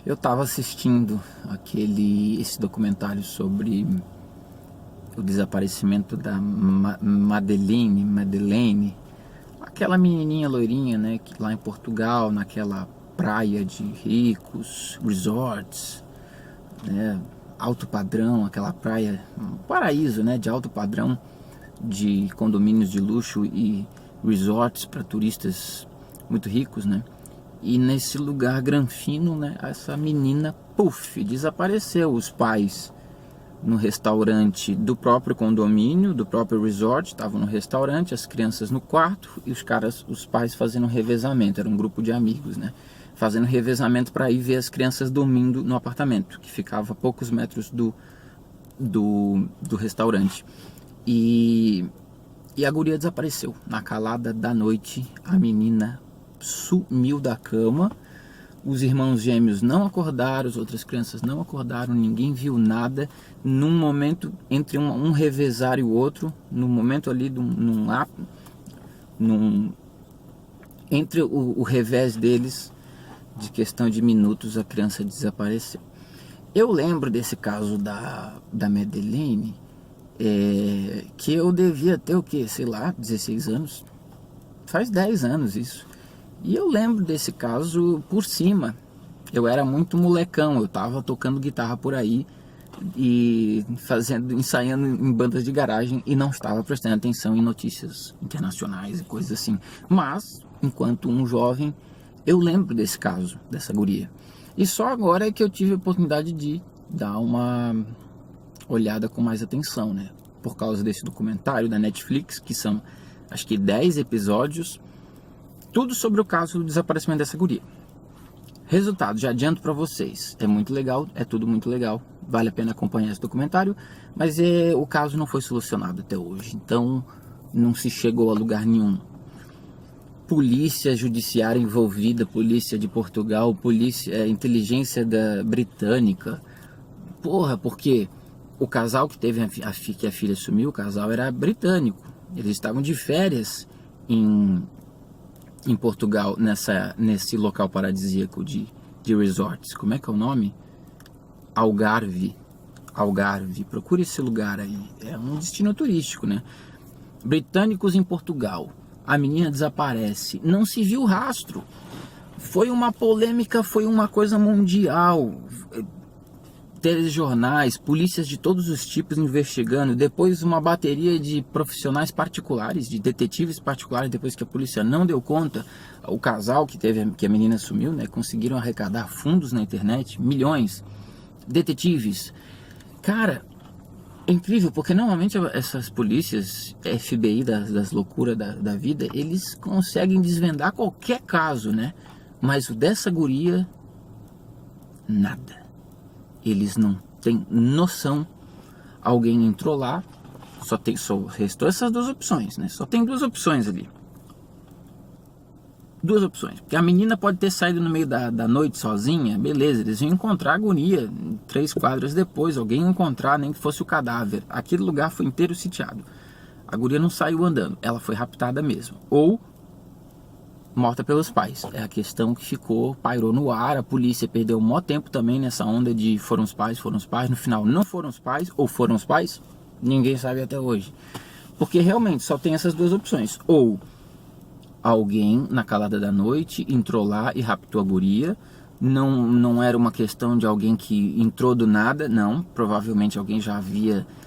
Eu estava assistindo esse documentário sobre o desaparecimento da Madeleine, aquela menininha loirinha, né, que lá em Portugal, naquela praia de ricos, resorts, né, alto padrão, aquela praia, um paraíso, né, de alto padrão, de condomínios de luxo e resorts para turistas muito ricos, né? E nesse lugar granfino, né, essa menina, puf, desapareceu. Os pais no restaurante do próprio condomínio, do próprio resort, estavam no restaurante, as crianças no quarto e os pais fazendo um revezamento. Era um grupo de amigos, né? Fazendo revezamento para ir ver as crianças dormindo no apartamento, que ficava a poucos metros do restaurante. E a guria desapareceu. Na calada da noite, a menina sumiu da cama. Os irmãos gêmeos não acordaram, as outras crianças não acordaram, ninguém viu nada. Num momento, entre um revezar e o outro, no momento ali, entre o revés deles, de questão de minutos, a criança desapareceu. Eu lembro desse caso da Madeleine, que eu devia ter o que, sei lá, 16 anos. Faz 10 anos isso. E eu lembro desse caso por cima. Eu era muito molecão, eu tava tocando guitarra por aí e ensaiando em bandas de garagem e não estava prestando atenção em notícias internacionais e coisas assim. Mas, enquanto um jovem, eu lembro desse caso, dessa guria. E só agora é que eu tive a oportunidade de dar uma olhada com mais atenção, né? Por causa desse documentário da Netflix, que são, acho que 10 episódios, tudo sobre o caso do desaparecimento dessa guria. Resultado, já adianto para vocês, é muito legal, é tudo muito legal, vale a pena acompanhar esse documentário, mas o caso não foi solucionado até hoje, então não se chegou a lugar nenhum. Polícia judiciária envolvida, polícia de Portugal, polícia, inteligência britânica, porra, porque o casal que teve que a filha sumiu, o casal era britânico, eles estavam de férias em Portugal, nesse local paradisíaco de resorts. Como é que é o nome? Algarve, procure esse lugar aí, é um destino turístico, né? Britânicos em Portugal, a menina desaparece, não se viu rastro, foi uma polêmica, foi uma coisa mundial, telejornais, polícias de todos os tipos investigando, depois uma bateria de profissionais particulares, de detetives particulares, depois que a polícia não deu conta, o casal que a menina sumiu, né, conseguiram arrecadar fundos na internet, milhões, detetives, cara, é incrível, porque normalmente essas polícias, FBI das loucuras da vida, eles conseguem desvendar qualquer caso, né, mas o dessa guria, nada. Eles não têm noção. Alguém entrou lá, só restou essas duas opções, né? Só tem duas opções ali. Duas opções. Porque a menina pode ter saído no meio da noite sozinha, beleza, eles iam encontrar a guria 3 quadras depois, alguém ia encontrar, nem que fosse o cadáver. Aquele lugar foi inteiro sitiado. A guria não saiu andando, ela foi raptada mesmo. Ou morta pelos pais, é a questão que pairou no ar, a polícia perdeu um maior tempo também nessa onda de foram os pais, no final não foram os pais, ou foram os pais, ninguém sabe até hoje, porque realmente só tem essas duas opções, ou alguém na calada da noite entrou lá e raptou a guria, não era uma questão de alguém que entrou do nada, não, provavelmente alguém já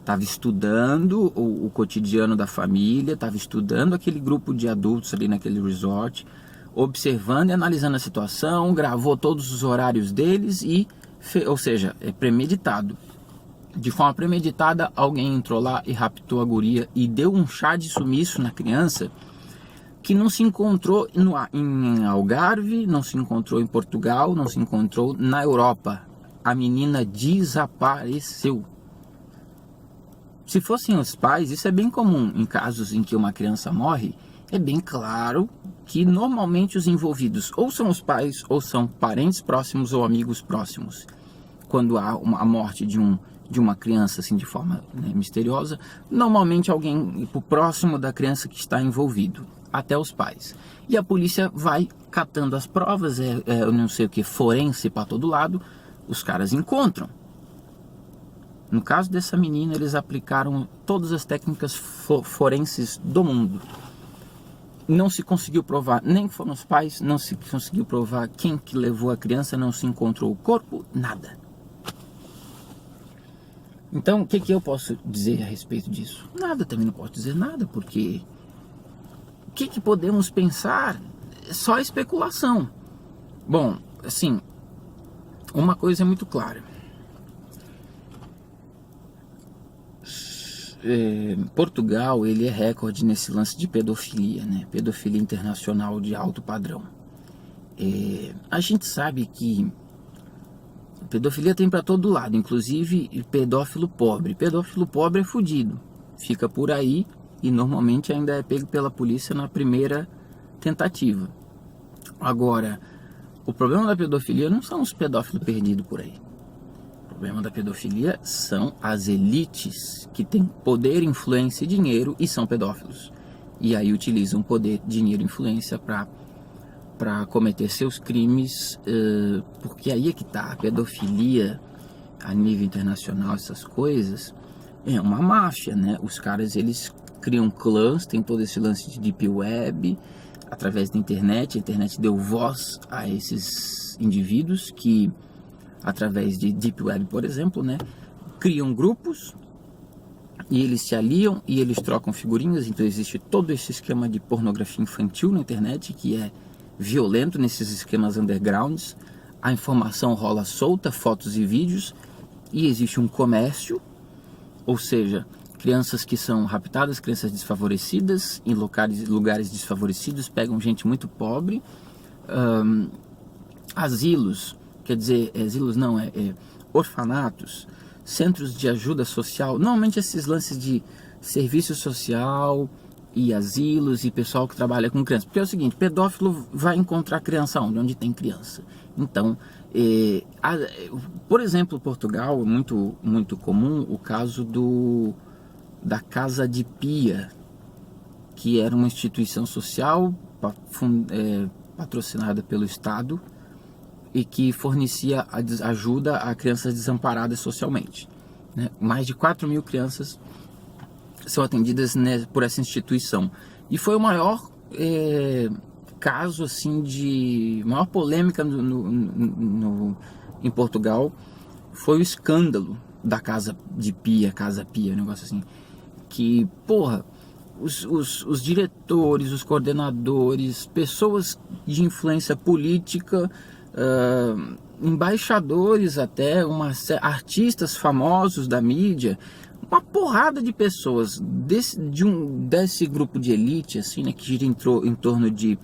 estava estudando o cotidiano da família, estava estudando aquele grupo de adultos ali naquele resort, observando e analisando a situação, gravou todos os horários deles ou seja, é premeditado. De forma premeditada, alguém entrou lá e raptou a guria e deu um chá de sumiço na criança que não se encontrou em Algarve, não se encontrou em Portugal, não se encontrou na Europa. A menina desapareceu. Se fossem os pais, isso é bem comum em casos em que uma criança morre, é bem claro que normalmente os envolvidos ou são os pais ou são parentes próximos ou amigos próximos. Quando há a morte de uma criança assim de forma, né, misteriosa, normalmente alguém próximo da criança que está envolvido. até os pais. E a polícia vai catando as provas, eu não sei o que, forense para todo lado, os caras encontram. No caso dessa menina, eles aplicaram todas as técnicas forenses do mundo. Não se conseguiu provar nem que foram os pais, não se conseguiu provar quem que levou a criança, não se encontrou o corpo, nada. Então, o que eu posso dizer a respeito disso? Nada, também não posso dizer nada, porque o que podemos pensar? É só especulação. Bom, assim, uma coisa é muito clara. Portugal, ele é recorde nesse lance de pedofilia, né? Pedofilia internacional de alto padrão. A gente sabe que pedofilia tem para todo lado, inclusive pedófilo pobre. Pedófilo pobre é fudido, fica por aí e normalmente ainda é pego pela polícia na primeira tentativa. Agora, o problema da pedofilia não são os pedófilos perdidos por aí. O problema da pedofilia são as elites que têm poder, influência e dinheiro e são pedófilos. E aí utilizam poder, dinheiro e influência para cometer seus crimes, porque aí é que tá, a pedofilia a nível internacional, essas coisas, é uma máfia, né? Os caras, eles criam clãs, tem todo esse lance de deep web, através da internet. A internet deu voz a esses indivíduos que, através de deep web, por exemplo, né, criam grupos e eles se aliam e eles trocam figurinhas. Então existe todo esse esquema de pornografia infantil na internet, que é violento nesses esquemas undergrounds. A informação rola solta, fotos e vídeos, e existe um comércio, ou seja, crianças que são raptadas, crianças desfavorecidas, em lugares desfavorecidos, pegam gente muito pobre. Asilos, quer dizer, asilos não, orfanatos, centros de ajuda social, normalmente esses lances de serviço social e asilos e pessoal que trabalha com criança, porque é o seguinte, pedófilo vai encontrar criança onde tem criança. Então, por exemplo, Portugal, muito, muito comum o caso da Casa de Pia, que era uma instituição social patrocinada pelo Estado e que fornecia ajuda a crianças desamparadas socialmente, né? Mais de 4.000 crianças são atendidas, né, por essa instituição. E foi o maior caso assim de maior polêmica em Portugal, foi o escândalo da Casa Pia, um negócio assim, que, porra, os diretores, os coordenadores, pessoas de influência política, embaixadores até, artistas famosos da mídia, uma porrada de pessoas desse grupo de elite, assim, né, que gira em torno de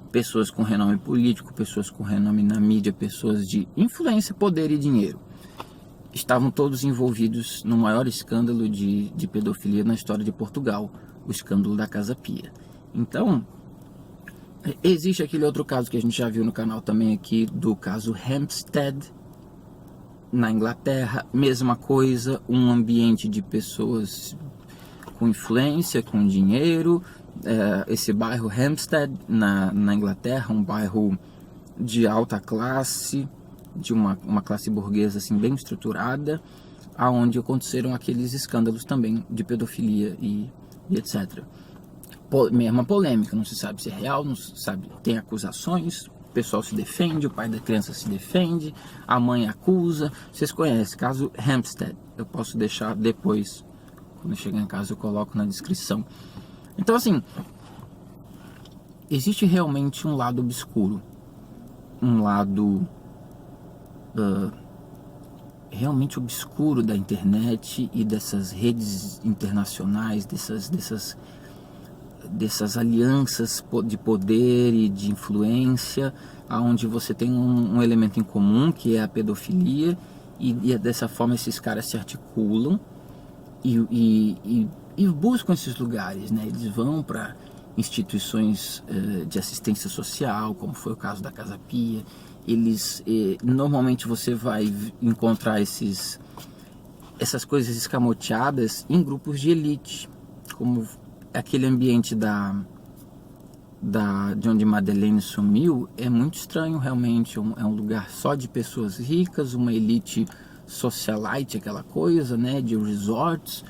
pessoas com renome político, pessoas com renome na mídia, pessoas de influência, poder e dinheiro, estavam todos envolvidos no maior escândalo de pedofilia na história de Portugal, o escândalo da Casa Pia. Então, existe aquele outro caso que a gente já viu no canal também aqui, do caso Hampstead, na Inglaterra, mesma coisa, um ambiente de pessoas com influência, com dinheiro. Esse bairro Hampstead, na Inglaterra, um bairro de alta classe, de uma classe burguesa assim, bem estruturada, aonde aconteceram aqueles escândalos também de pedofilia e etc. Mesma polêmica, não se sabe se é real, não se sabe, tem acusações, o pessoal se defende, o pai da criança se defende, a mãe acusa. Vocês conhecem, caso Hampstead, eu posso deixar depois, quando eu chegar em casa eu coloco na descrição. Então assim, existe realmente um lado obscuro, um lado realmente obscuro da internet e dessas redes internacionais, dessas alianças de poder e de influência, onde você tem um elemento em comum, que é a pedofilia, e dessa forma esses caras se articulam e buscam esses lugares, né? Eles vão para instituições de assistência social, como foi o caso da Casa Pia. Eles normalmente você vai encontrar essas coisas escamoteadas em grupos de elite, como aquele ambiente de onde Madeleine sumiu é muito estranho realmente. É um lugar só de pessoas ricas, uma elite socialite, aquela coisa, né, de resorts,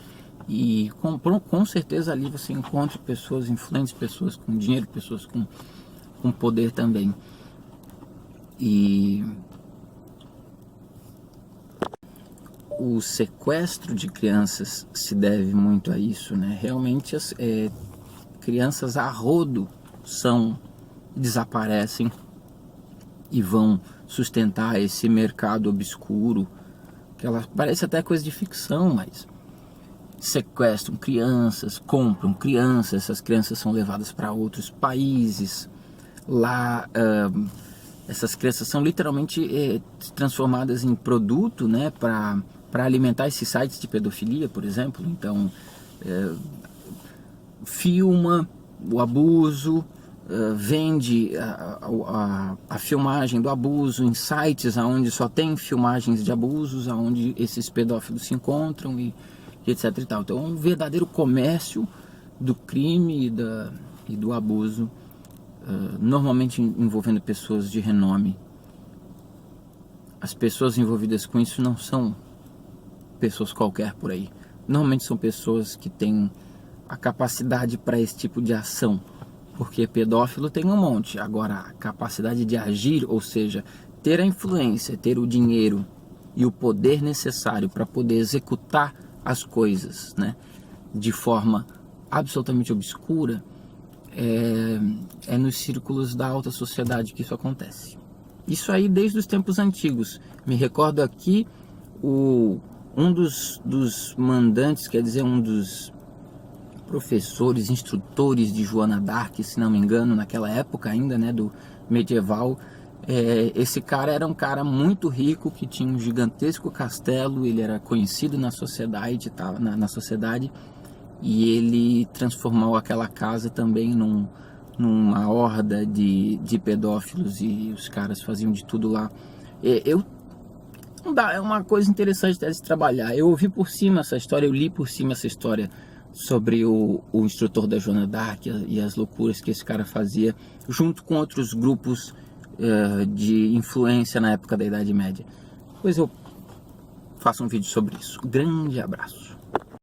e com certeza ali você encontra pessoas influentes, pessoas com dinheiro, pessoas com poder também. E o sequestro de crianças se deve muito a isso, né? Realmente as crianças a rodo desaparecem e vão sustentar esse mercado obscuro, que ela parece até coisa de ficção, mas sequestram crianças, compram crianças, essas crianças são levadas para outros países. Lá essas crianças são literalmente transformadas em produto, né, para alimentar esses sites de pedofilia, por exemplo. Então filma o abuso, vende a filmagem do abuso em sites onde só tem filmagens de abusos, onde esses pedófilos se encontram e etc e tal. Então é um verdadeiro comércio do crime e do abuso, normalmente envolvendo pessoas de renome. As pessoas envolvidas com isso não são pessoas qualquer por aí. Normalmente são pessoas que têm a capacidade para esse tipo de ação, porque pedófilo tem um monte. Agora, a capacidade de agir, ou seja, ter a influência, ter o dinheiro e o poder necessário para poder executar as coisas, né, de forma absolutamente obscura, é nos círculos da alta sociedade que isso acontece. Isso aí desde os tempos antigos. Me recordo aqui um dos mandantes, quer dizer, um dos professores, instrutores de Joana d'Arc, se não me engano, naquela época ainda, né, do medieval. Esse cara era um cara muito rico, que tinha um gigantesco castelo, ele era conhecido na sociedade, na sociedade, e ele transformou aquela casa também numa horda de pedófilos, e os caras faziam de tudo lá. É uma coisa interessante de se trabalhar. Eu ouvi por cima essa história, eu li por cima essa história sobre o instrutor da Joana d'Arc e as loucuras que esse cara fazia, junto com outros grupos de influência na época da Idade Média. Depois eu faço um vídeo sobre isso. Grande abraço.